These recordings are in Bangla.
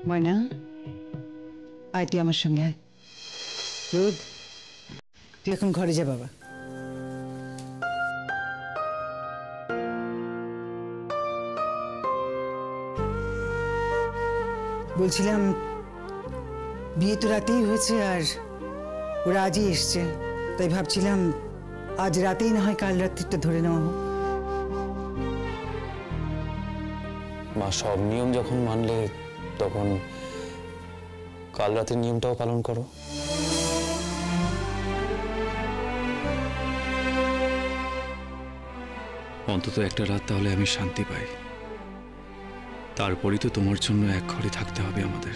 ময়না, আয় তুই আমার সঙ্গে আয়। রোদ, তুই এখন ঘরে যা বাবা। বলছিলাম বিয়ে তো রাতেই হয়েছে আর ওরা আজই এসছে, তাই ভাবছিলাম আজ রাতেই না হয় কাল রাত্রিটা ধরে নেওয়া হোক। মা, সব নিয়ম যখন মানলে তখন কাল রাতের নিয়মটাও পালন করো। অন্তত একটা রাত তাহলে আমি শান্তি পাই। তারপরই তো তোমার জন্য এক ঘরে থাকতে হবে আমাদের।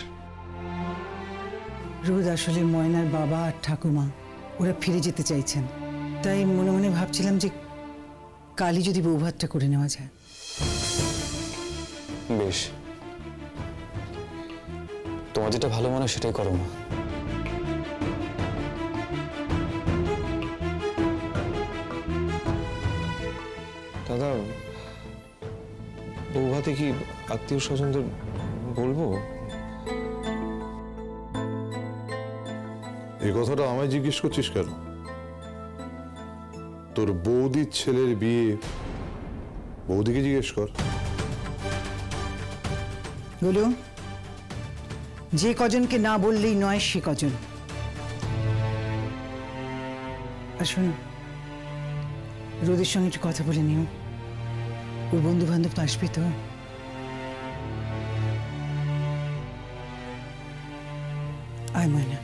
রোদ, আসলে ময়নার বাবা আর ঠাকুমা ওরা ফিরে যেতে চাইছেন, তাই মনে মনে ভাবছিলাম যে কালই যদি বৌভাতটা করে নেওয়া যায়। বেশ, তোমার যেটা ভালো মনে সেটাই করো মা। দাদা, বৌভাতে কি আত্মীয় স্বজনদের বলবো? এই কথাটা আমায় জিজ্ঞেস করছিস কেন? তোর বৌদির ছেলের বিয়ে বৌদিকে জিজ্ঞেস কর। বলো, যে কজনকে না বললেই নয় সে কজন। আসুন, রোদের সঙ্গে একটু কথা বলে নিও। ওর বন্ধু বান্ধব তো আসবে তো। আয় ময়না।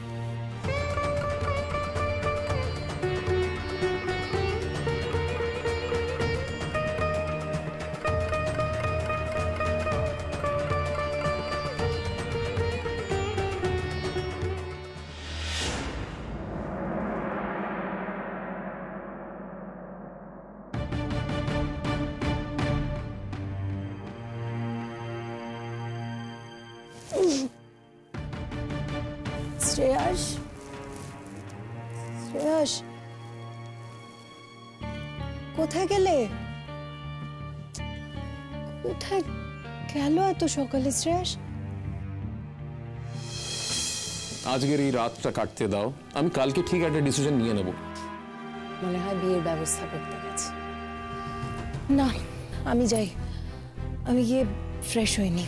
শ্রেয়াস, শ্রেয়াস, কোথায় গেলে? কোথায় গেল এত সকালে শ্রেয়াস? আজকের এই রাতটা কাটতে দাও, আমি কালকে ঠিক একটা ডিসিশন নিয়ে নেব। মনে হয় বিয়ের ব্যবস্থা করতে গেছে। না, আমি যাই, আমি গিয়ে ফ্রেশ হইনি।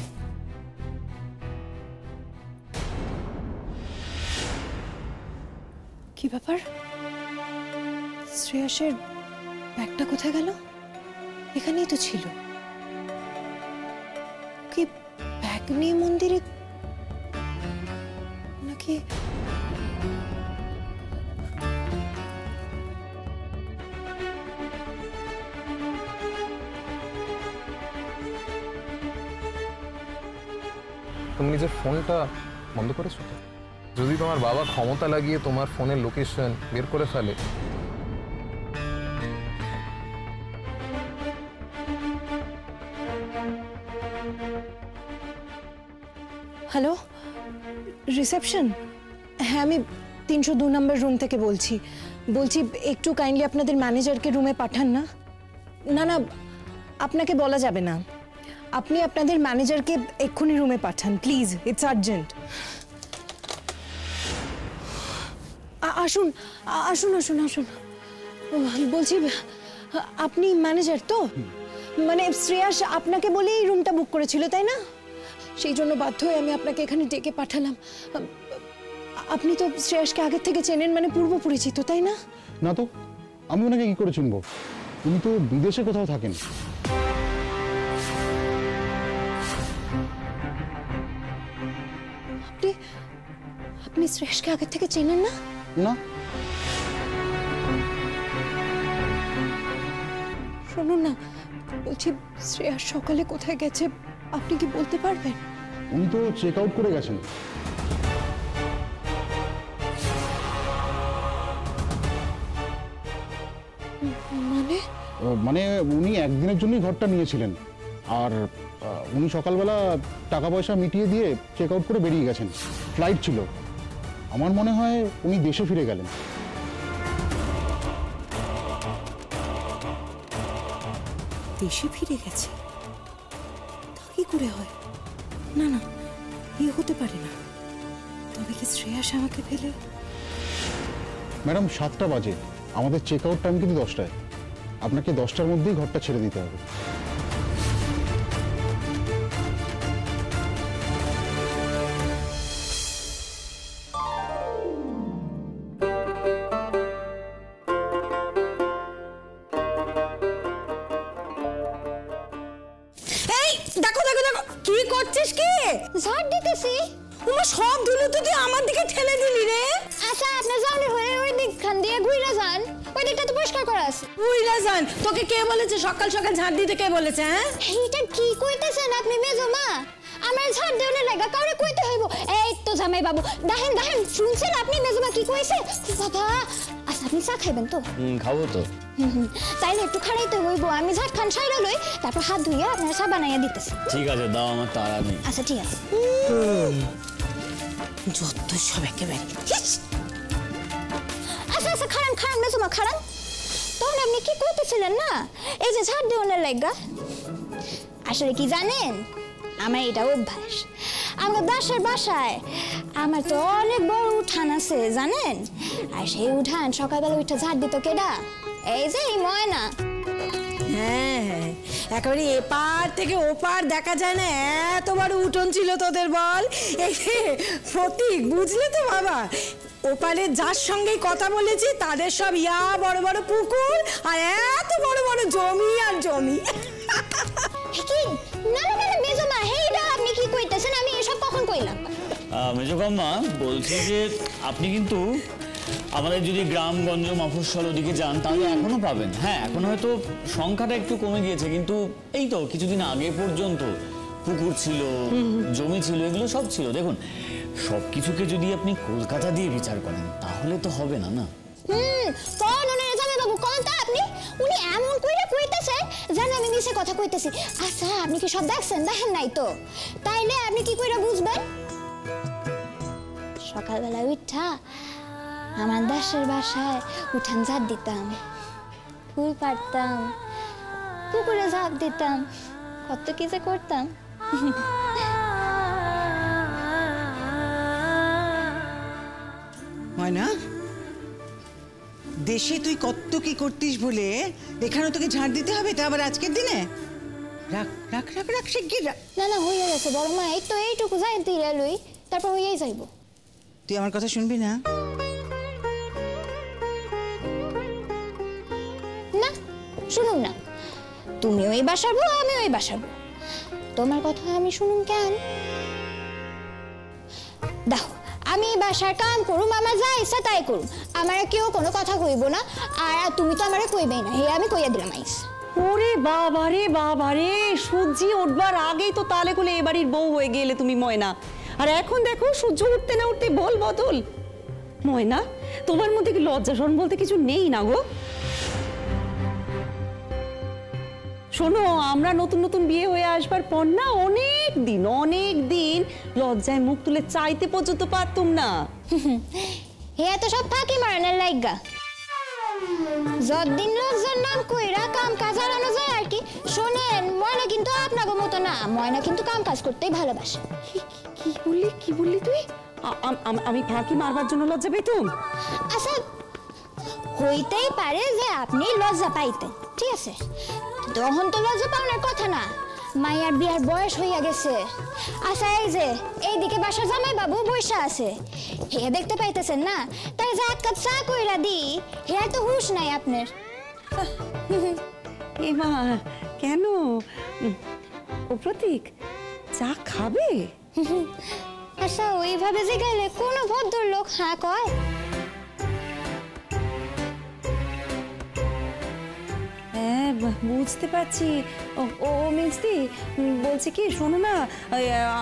কি ব্যাপার? শ্রেয়াসের ব্যাগটা কোথায় গেল? এখানেই তো ছিল। কি ব্যাগ নিয়ে মন্দিরে নাকি? তুমি নিজের ফোনটা বন্ধ করেছো তো? যদি তোমার বাবা ক্ষমতা লাগিয়ে তোমার ফোনের লোকেশন বের করে ফেলে, হ্যালো, রিসেপশন? হ্যাঁ, আমি 302 নম্বর রুম থেকে বলছি। একটু কাইন্ডলি আপনাদের ম্যানেজারকে রুমে পাঠান না। না না, আপনাকে বলা যাবে না। আপনি আপনাদের ম্যানেজারকে এক্ষুনি রুমে পাঠান প্লিজ, ইটস আর্জেন্ট। আসুন আসুন আসুন আসুন। বলছি, আপনি ম্যানেজার তো? মানে শ্রেয়াস আপনাকে বলেই রুমটা বুক করেছিল, তাই না? সেই জন্য বাধ্য হয়ে আমি আপনাকে এখানে ডেকে পাঠালাম। আপনি তো শ্রেয়াসকে আগের থেকে চেনেন, মানে পূর্ব পরিচিত, তাই না? না তো, আমি ওনাকে কি করে চিনব? উনি তো বিদেশে কোথাও থাকেন। আপনি শ্রেয়াসকে আগের থেকে চেনেন না? না। শুনুন না, বলছি শ্রেয়াস সকালে কোথায় গেছে আপনি কি বলতে পারবেন? উনি তো চেক আউট করে গেছেন। মানে উনি একদিনের জন্যই ঘরটা নিয়েছিলেন, আর উনি সকালবেলা টাকা পয়সা মিটিয়ে দিয়ে চেক আউট করে বেরিয়ে গেছেন। ফ্লাইট ছিল, আমার মনে হয় উনি দেশে ফিরে গেলেন। দেশে ফিরে গেছে? তা কি করে হয়? না না, হতে পারে না। তবে কি শ্রেয়াস আমাকে ফেলে? ম্যাডাম 7টা বাজে, আমাদের চেক আউট টাইম কিন্তু 10টায়। আপনাকে 10টার মধ্যেই ঘরটা ছেড়ে দিতে হবে। এই দেখো দেখো দেখো, কি করছিস? কি ঝাড় দিতেছি। তোমার সব ধুলো তো তুই আমার দিকে ঠেলে দিলি রে। আচ্ছা আপনার যাওয়ার হয়ে ওই দিক খান দিয়ে ঘুরে যান, ওই দিকটা তো পরিষ্কার করা আছে। তুই রাজান, তোকে কে বলেছে সকাল সকাল ঝাড় দিতে? কে বলেছে? হ্যাঁ, এইটা কি কইতেছেন আপনি মেজো মা? আমার ঝাড় দেওয়ার লাগা কাউরে কইতে হইব? এই তো জামাই বাবু, দেখেন দেখেন, শুনছেন আপনি মেজো মা কি কইছে? বাবা, আচ্ছা আপনি চা খাইবেন তো? খাবো তো। তাইলে একটু খাড়াইতে হইব, আমি ঝাড় খান সাইরা লই, তারপর হাত ধুইয়া আপনার চা বানাইয়া দিতেছি। ঠিক আছে, দাও, আমার তাড়া নেই। আচ্ছা ঠিক আছে। যত সব একেবারে। আচ্ছা আচ্ছা, খাড়ান খাড়ান মেজো মা খাড়ান। তখন আপনি কি কইতেছিলেন না, এই যে ঝাড় দেওয়ার লাগা? আসলে কি জানেন, আমার এটা অভ্যাস। আমার দাসের বাসায় আমার তো অনেক বড় উঠান আছে জানেন, আর সেই উঠান সকালবেলা উঠে ঝাড় দিত কেডা? এই যে এই ময়না। হ্যাঁ হ্যাঁ, একেবারে এপার থেকে ওপার দেখা যায় না, এত বড় উঠোন ছিল তোদের। বল, এই যে প্রতীক, বুঝলে তো বাবা, ওপারে যার সঙ্গেই কথা বলেছি তাদের সব বড় বড় পুকুর আর এত বড় বড় জমি আর জমি। কি না না না মেজো মা, হেইডা আপনি কি কইতেছেন? আমি এসব কখন কইলাম? মেজোকাম্মা, বলছি যে আপনি কিন্তু আমাদের যদি গ্রামগঞ্জ মফস্বল ওদিকে যান তাহলে এখনো পাবেন। হ্যাঁ, এখন হয়তো সংখ্যাটা একটু কমে গিয়েছে, কিন্তু এই তো কিছুদিন আগে পর্যন্ত পুকুর ছিল, জমি ছিল, এগুলো সব ছিল। দেখুন, সবকিছুকে যদি আপনি কলকাতা দিয়ে বিচার করেন তাহলে তো হবে না। না, কোন উনি জামাই বাবু, কোন তা আপনি? উনি এমন কইরা কইতেছেন যেন আমি মিছে কথা কইতেছি। আচ্ছা আপনি কি সব দেখছেন? দেখেন নাই তো, তাইলে আপনি কি কইরা বুঝবেন? সকালবেলা উঠা আমার দাসের বাসায় উঠান ঝাড় দিতাম, ফুল পাড়তাম, পুকুরে ঝাঁপ দিতাম, কত কি যে করতাম। ময়না, দেশে তুই কত কি করতিস বলে এখানেও তোকে ঝাড় দিতে হবে, তা আবার আজকের দিনে? রাখ রাখ রাখ রাখ, শিগগির রাখ। না না, হইয়া গেছে বড় মা, এই তো এইটুকু যাই দিয়ে লই, তারপর হইয়াই যাইব। তুই আমার কথা শুনবি না? না শুনুন না, তুমি ওই বাসাবো, আমি ওই বাসাবো, তোমার কথা আমি শুনুন কেন? দেখো, আমি বাসার কাম করুম, আমার যা ইচ্ছা তাই করুম, আমার কেউ কোনো কথা কইব না, আর তুমি তো আমারে কইবেই না, হে আমি কইয়া দিলাম আইস। ওরে বাবা রে বাবা রে, সূর্য উঠবার আগেই তো তালে কুলে এ বাড়ির বউ হয়ে গেলে তুমি ময়না, আর এখন দেখো সূর্য উঠতে না উঠতে বল বদল। ময়না, তোমার মধ্যে কি লজ্জা শরম বলতে কিছু নেই না গো? শোনো, আমরা নতুন নতুন বিয়ে হয়ে আসবার পর না অনেক দিন লজ্জায় মুখ তুলে চাইতে পর্যন্ত পারতুম না। হে এত সব ফাঁকি মারানোর লাইগা, যতদিন লজ্জার নাম কইরা কাম কাজ হারানো যায় আর কি। শোনেন, ময়না কিন্তু আপনাকে মতো না, ময়না কিন্তু কাম কাজ করতেই ভালোবাসে। কি বললি তুই? আমি ফাঁকি মারবার জন্য লজ্জা পেতুম? আচ্ছা, হইতেই পারে যে আপনি লজ্জা পাইতেন, ঠিক আছে, তখন তো লজ্জা পাওয়ার কথা না, মাইয়ার বিয়ার বয়স হইয়া গেছে। আচ্ছা, এই যে এইদিকে বাসার জামাই বাবু বৈশা আছে, হে দেখতে পাইতেছেন না, তাই যে এক কাপ চা কইরা দি, হে তো হুঁশ নাই আপনার। এ মা, কেন? ও প্রতীক, চা খাবে? আচ্ছা, ওইভাবে যে গেলে কোনো ভদ্রলোক হ্যাঁ কয়? হ্যাঁ, বুঝতে পারছি। ও মিষ্টি, বলছি কি, শোনো না,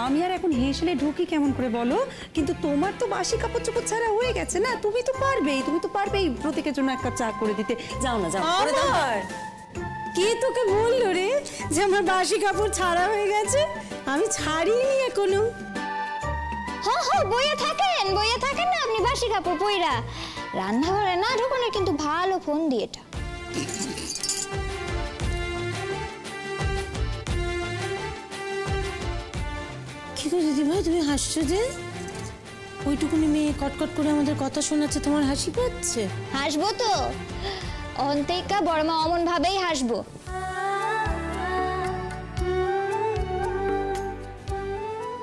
আমি আর এখন হেসেলে ঢুকি কেমন করে বলো? কিন্তু তোমার তো বাসি কাপড় চোপড় ছাড়া হয়ে গেছে না, তুমি তো পারবেই প্রতীকের জন্য একটা চা করে দিতে। যাও না, যাও। কে তোকে বললো রে যে আমার বাসি কাপড় ছাড়া হয়ে গেছে? আমি ছাড়িনি এখনো। হ্যাঁ, বইয়া থাকেন না আপনি বাসি কাপড় পইরা। রান্নাঘরে না ঢুকনের কিন্তু ভালো ফোন দিয়ে এটা। কি কি গো দিদিভাই, তুমি হাসছো যে? ওইটুকুনি মেয়ে কটকট করে আমাদের কথা শোনাচ্ছে, তোমার হাসি পাচ্ছে? হাসবো তো, অন্তিকা বড়মা অমন ভাবেই হাসবো।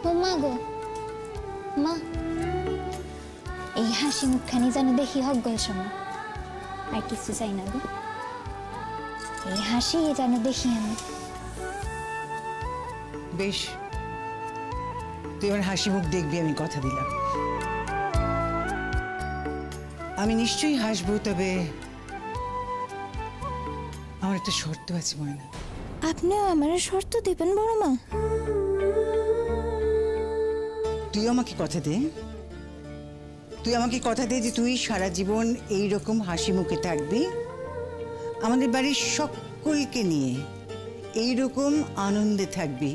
ও মা গো, মা, এই হাসি মুখখানি যেন দেখি হজ্ঞের সময়, আর কিছু চাই না গো। এই হাসি যেন দেখি আমি। বেশ, তুই আমার হাসি মুখ দেখবি, আমি কথা দিলাম। আমি নিশ্চয়ই হাসবো, তবে আমার একটা শর্ত আছে ময়না। আপনিও আমার শর্ত দিবেন বড়মা? তুই আমাকে কথা দে, তুই আমাকে কথা দে যে তুই সারা জীবন এইরকম হাসি মুখে থাকবি, আমাদের বাড়ির সকলকে নিয়ে এইরকম আনন্দে থাকবি।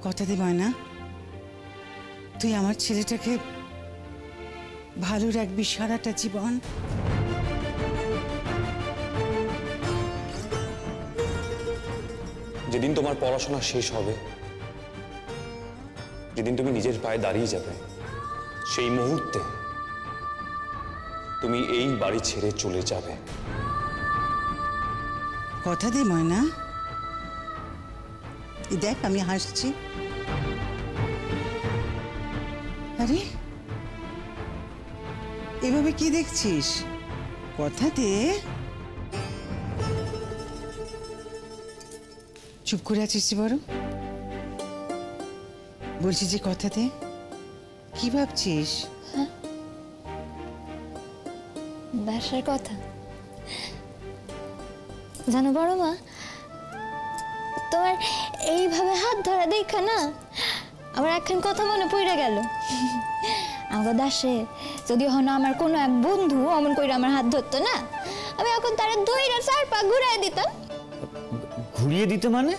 কথা দে ময়না, তুই আমার ছেলেটাকে ভালো রাখবি সারাটা জীবন। যেদিন তোমার পড়াশোনা শেষ হবে, যেদিন তুমি নিজের পায়ে দাঁড়িয়ে যাবে, সেই মুহূর্তে তুমি এই বাড়ি ছেড়ে চলে যাবে। কথা দে ময়না। এই দেখ আমি হাসছি। আরে এভাবে কি দেখছিস? কথা দে। চুপ করে আছিস যে বড়? বলছি যে কথা দে। কি ভাবছিস? বাসার কথা জানো বড় মা, তোমার এইভাবে হাত ধরা দেখা না আমার একখান কথা মনে পড়ে গেল। আমার দাসে যদি হন আমার কোনো এক বন্ধু অমন করে আমার হাত ধরতো না, আমি এখন তারা দইরা চার পা ঘুরাই দিতাম। ঘুরিয়ে দিতে মানে?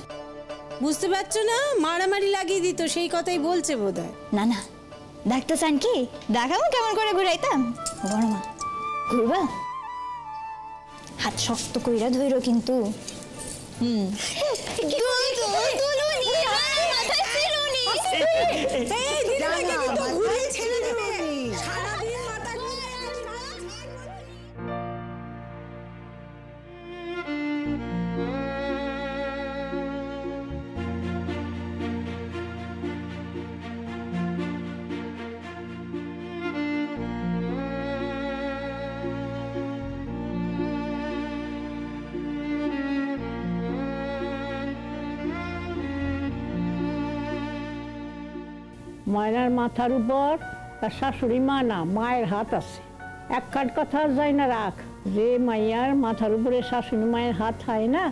বুঝতে পারছো না? মারামারি লাগিয়ে দিত, সেই কথাই বলছে বোধহয়। না না, দেখতে চান কি? দেখাবো কেমন করে ঘুরাইতাম। বড় মা ঘুরবা? হাত শক্ত কইরা ধইরো কিন্তু। ময়নার মাথার উপর তার শাশুড়ি মা না, মায়ের হাত আছে। এক কাট কথা যায় না রাখ, যে মাইয়ার মাথার উপরে শাশুড়ি মায়ের হাত হয় না,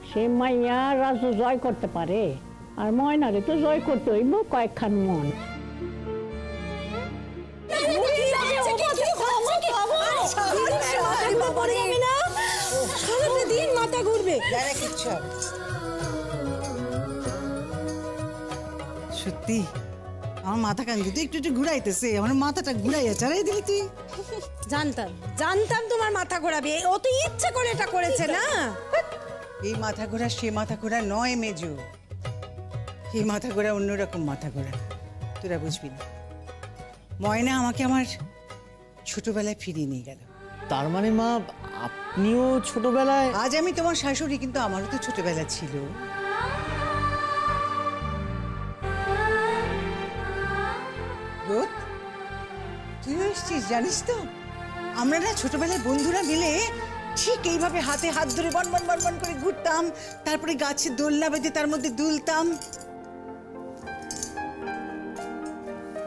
সে মাইয়া রাজ্য জয় করতে পারে। আর ময়নারে তো জয় করতে হইব কয়েকখান মন। মাথা ঘুরবে। সত্যি আমার মাথা কান কিন্তু একটু একটু ঘুরাইতেছে, আমার মাথাটা ঘুরাইয়া চালাই দিলি তুই। জানতাম জানতাম তোমার মাথা ঘোরাবে, ও তো ইচ্ছে করে এটা করেছে না। এই মাথা ঘোরা সে মাথা ঘোরা নয় মেজো, এই মাথা ঘোরা অন্যরকম মাথা ঘোরা, তোরা বুঝবি না। ময়না আমাকে আমার ছোটবেলায় ফিরিয়ে নিয়ে গেল। তার মানে মা আপনিও ছোটবেলায়? আজ আমি তোমার শাশুড়ি, কিন্তু আমারও তো ছোটবেলা ছিল। তুইও এসছিস জানিস তো? আমরা না ছোটবেলায় বন্ধুরা মিলে ঠিক এইভাবে হাতে হাত ধরে বন বন বন বন করে ঘুরতাম, তারপরে গাছে দোলনা বেঁধে তার মধ্যে দুলতাম।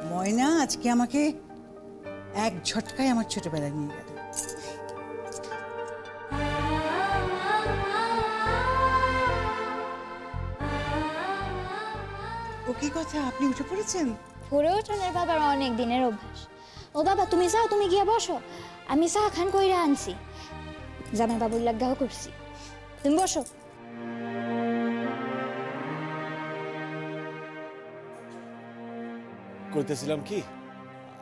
ময়না আজকে আমাকে এক ঝটকায় আমার ছোটবেলায় নিয়ে গেল। ও কি কথা, আপনি উঠে পড়েছেন? ঘুরে ওঠনের বাবার অনেক দিনের অভ্যাস। ও বাবা তুমি যাও, তুমি গিয়ে বসো, আমি চা খান কইরা আনছি, জামাই বাবুর লাগাও করছি, তুমি বসো। কইতেছিলাম কি,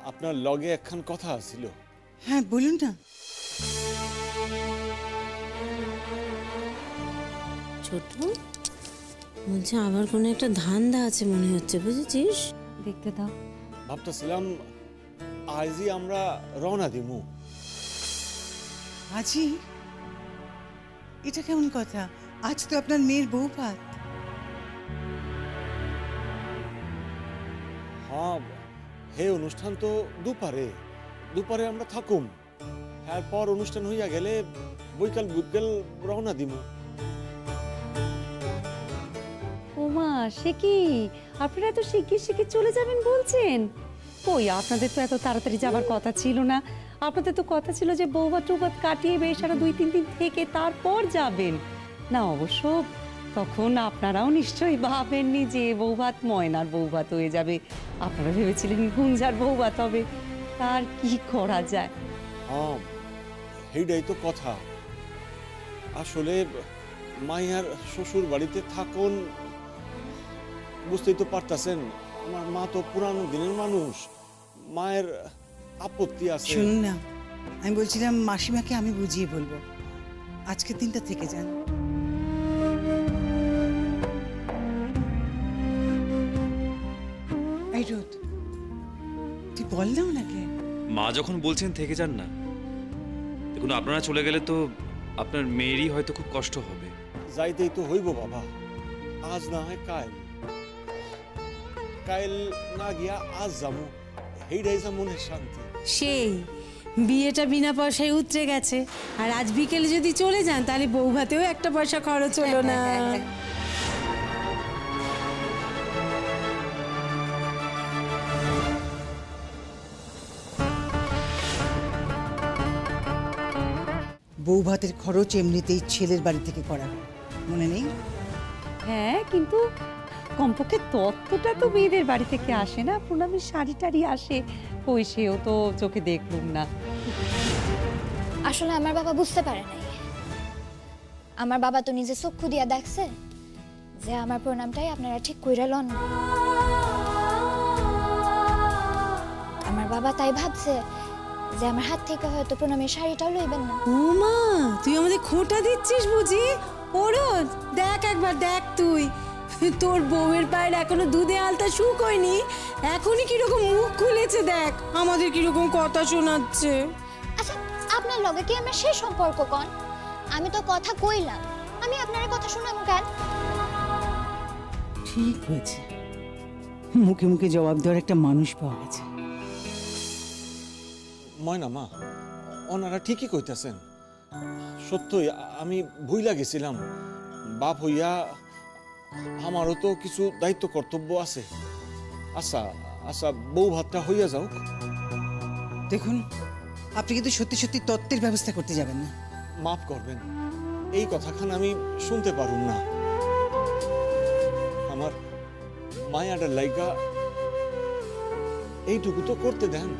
আপনার লগে একখান কথা ছিল। হ্যাঁ বলুন না। ছোট বলছে আবার কোনো একটা ধান্দা আছে মনে হচ্ছে, বুঝেছিস? দেখতে দাও। ভাবতেছিলাম আজই আমরা রওনা দিমু। আজই? এটা কেমন কথা? আজ তো আপনার মেয়ের বউ ভাত। হ্যাঁ, হে অনুষ্ঠান তো দুপারে আমরা থাকুম। এরপর অনুষ্ঠান হইয়া গেলে বৈকাল রওনা দিমু। ওমা, সে কি আপনারা এত শিগগির চলে যাবেন বলছেন? কই, আপনাদের তো এত তাড়াতাড়ি যাবার কথা ছিল না। আপনাদের তো কথা ছিল যে বৌভাত টৌভাত কাটিয়ে বেশ আরো 2-3 দিন থেকে তারপর যাবেন না। অবশ্য তখন আপনারাও নিশ্চয়ই ভাবেননি যে বৌভাত ময়নার বৌভাত হয়ে যাবে। আপনারা ভেবেছিলেন গুঞ্জার বৌভাত হবে। তার কি করা যায়? হ্যাঁ, এইটাই তো কথা। আসলে মাইয়ার শ্বশুর বাড়িতে থাকুন, বুঝতেই তো পারতাছেন, আমার মা তো পুরানো দিনের মানুষ, মায়ের আপত্তি আছে। শুনুন না, আমি বলছিলাম মাসিমাকে আমি বুঝিয়ে বলবো, আজকের দিনটা থেকে যান। এই রোদ, তুই বল না ওনাকে। মা যখন বলছেন থেকে যান না, দেখুন আপনারা চলে গেলে তো আপনার মেয়েরই হয়তো খুব কষ্ট হবে। যাইতেই তো হইব বাবা, আজ না হয় কাইল না গিয়া আজ যাবো, এইটাই যা মনের শান্তি। সেই বিয়েটা বিনা পয়সায় উতরে গেছে, আর আজ বিকেলে যদি চলে যান তাহলে বউ ভাতেও একটা পয়সা খরচ হলো না। বউ ভাতের খরচ এমনিতেই ছেলের বাড়ি থেকে করা হয়, মনে নেই? হ্যাঁ, কিন্তু কমপক্ষে তত্ত্বটা তো মেয়েদের বাড়ি থেকে আসে না। প্রণামীর শাড়ি টাড়ি আসে, ওই সেও তো চোখে দেখলুম না। আসলে আমার বাবা বুঝতে পারে নাই। আমার বাবা তো নিজে চক্ষু দিয়া দেখছে যে আমার প্রণামটাই আপনারা ঠিক কইরা লন। আমার বাবা তাই ভাবছে যে আমার হাত থেকে হয়তো প্রণামের শাড়িটাও লইবেন না। ও মা, তুই আমাদের খোঁটা দিচ্ছিস বুঝি? ওরো দেখ, একবার দেখ, তুই তোর বউয়ের পায়ের এখনো দুধে আলতা শুকোয়নি, এখনই কিরকম মুখ খুলেছে দেখ, আমাদের কিরকম কথা শোনাচ্ছে। আচ্ছা, আপনার লগে কি আমার সেই সম্পর্ক কোন? আমি তো কথা কইলাম, আমি আপনার কথা শুনাম কেন? ঠিক হয়েছে, মুখে মুখে জবাব দেওয়ার একটা মানুষ পাওয়া গেছে। ময়না মা, ওনারা ঠিকই কইতাছেন। সত্যই আমি ভুইলা গেছিলাম। বাপ হইয়া আমারও তো কিছু দায়িত্ব কর্তব্য আছে। আচ্ছা আচ্ছা, বউ ভাতটা হইয়া যাও। দেখুন, আপনি কিন্তু সত্যি সত্যি তত্ত্বের ব্যবস্থা করতে যাবেন না। মাফ করবেন, এই কথাখান আমি শুনতে পারুম না। আমার মায়াটার লাইগা এইটুকু তো করতে দেন।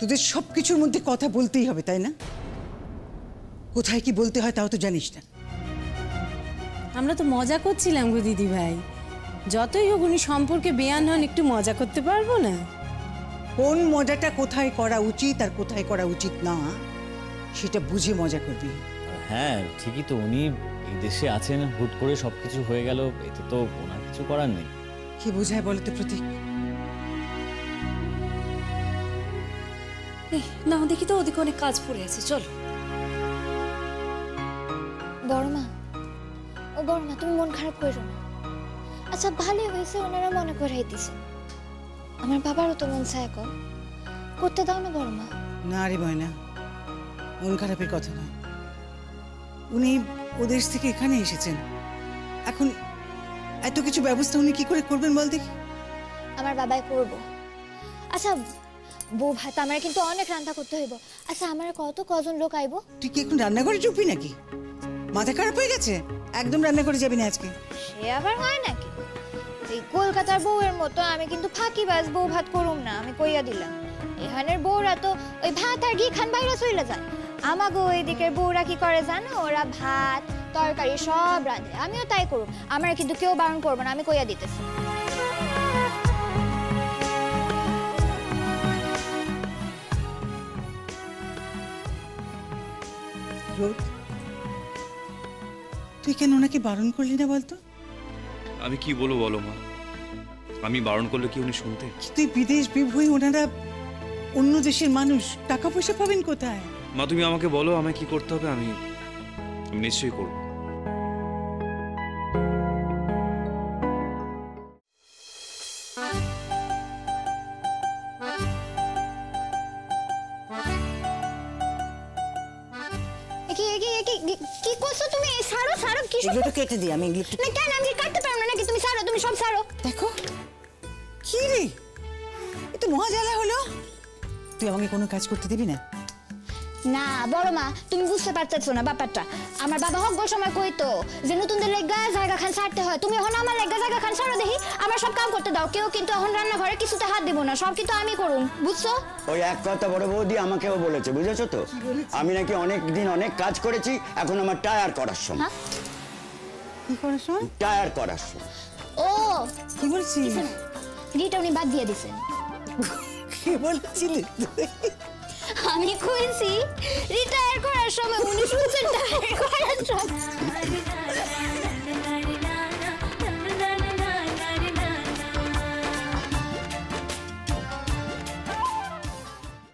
তোদের সবকিছুর মধ্যে কথা বলতেই হবে, তাই না? কোথায় কি বলতে হয় তাও তো জানিস না। আমরা তো মজা করছিলাম গো দিদি ভাই, যতই হোক উনি সম্পর্কে বেয়ান হন, একটু মজা করতে পারবো না? কোন মজাটা কোথায় করা উচিত আর কোথায় করা উচিত না সেটা বুঝে মজা করবি। হ্যাঁ ঠিকই তো, উনি এই দেশে আছেন, হুট করে সবকিছু হয়ে গেল, এতে তো ওনার কিছু করার নেই। কি বোঝায় বলো তো প্রতীক? না দেখি তো ওদিকে অনেক কাজ পড়ে আছে, চলো। বড়মা, ও বড়মা, তুমি মন খারাপ করো না। আচ্ছা, ভালোই হয়েছে ওনারা মনে করাই দিছে। আমার বাবারও তো মন চায় করতে দাও না বড়মা। না রে ময়না, মন খারাপের কথা না। উনি ওদেশ থেকে এখানে এসেছেন, এখন এত কিছু ব্যবস্থা উনি কি করে করবেন বল দেখি? আমার বাবাই করব। আচ্ছা, বউ ভাত আমার কিন্তু অনেক রান্না করতে হইব। আচ্ছা, আমার কজন লোক আইব? তুই কি এখন রান্না করে চুপি নাকি? মাথা খারাপ হয়ে গেছে? একদম রান্না করে যাবি না আজকে? সে আবার হয় নাকি? এই কলকাতার বউয়ের মতো আমি কিন্তু ফাঁকিবাজ বউ ভাত করুম না, আমি কইয়া দিলাম। এখানের বউরা তো ওই ভাত আর ঘি খান বাইরে চলে যায়। আমাগো ওই দিকের বউরা কি করে জানো? ওরা ভাত তরকারি সব রাঁধে, আমিও তাই করুম। আমার কিন্তু কেউ বারণ করবো না, আমি কইয়া দিতেছি। রোদ, তুই কেন ওনাকে বারণ করলি না বলতো? আমি কি বলবো বলো মা, আমি বারণ করলে কি উনি শুনতে? তুই বিদেশ বিভূই, ওনারা অন্য দেশের মানুষ, টাকা পয়সা পাবেন কোথায়? মা তুমি আমাকে বলো আমায় কি করতে হবে, আমি নিশ্চয়ই করবো। কি করছো তুমি? সারো সারো, কি এগুলো তো কেটে দিই আমি। এগুলো না কেন, আমি কাটতে পারবো না নাকি? তুমি সারো, তুমি সব সারো। দেখো কি রে, এ তো মহা জ্বালা হলো। তুই আমাকে কোনো কাজ করতে দিবি না? না বড় মা, তুমি বুঝতে পারতেছো না ব্যাপারটা। আমার বাবা হক সময় কইতো যে নতুনদের লেগা জায়গা খান ছাড়তে হয়। তুমি এখন আমার লেগা জায়গা খান ছাড়ো দেখি, আমার সব কাম করতে দাও। কেউ কিন্তু এখন রান্নাঘরে কিছুতে হাত দিব না, সব কিন্তু আমি করুম, বুঝছো? ওই এক কথা বড় বৌদি আমাকেও বলেছে, বুঝেছো তো? আমি নাকি অনেক দিন অনেক কাজ করেছি, এখন আমার টায়ার করার সময়। কি করার সময়? টায়ার করার সময়। ও কি বলছিস? রিটা উনি বাদ দিয়ে দিছেন। কি বলছিলি? আমি কইছি রিটায়ার করার সময় উনি শুনছেন টায়ার করার সময়।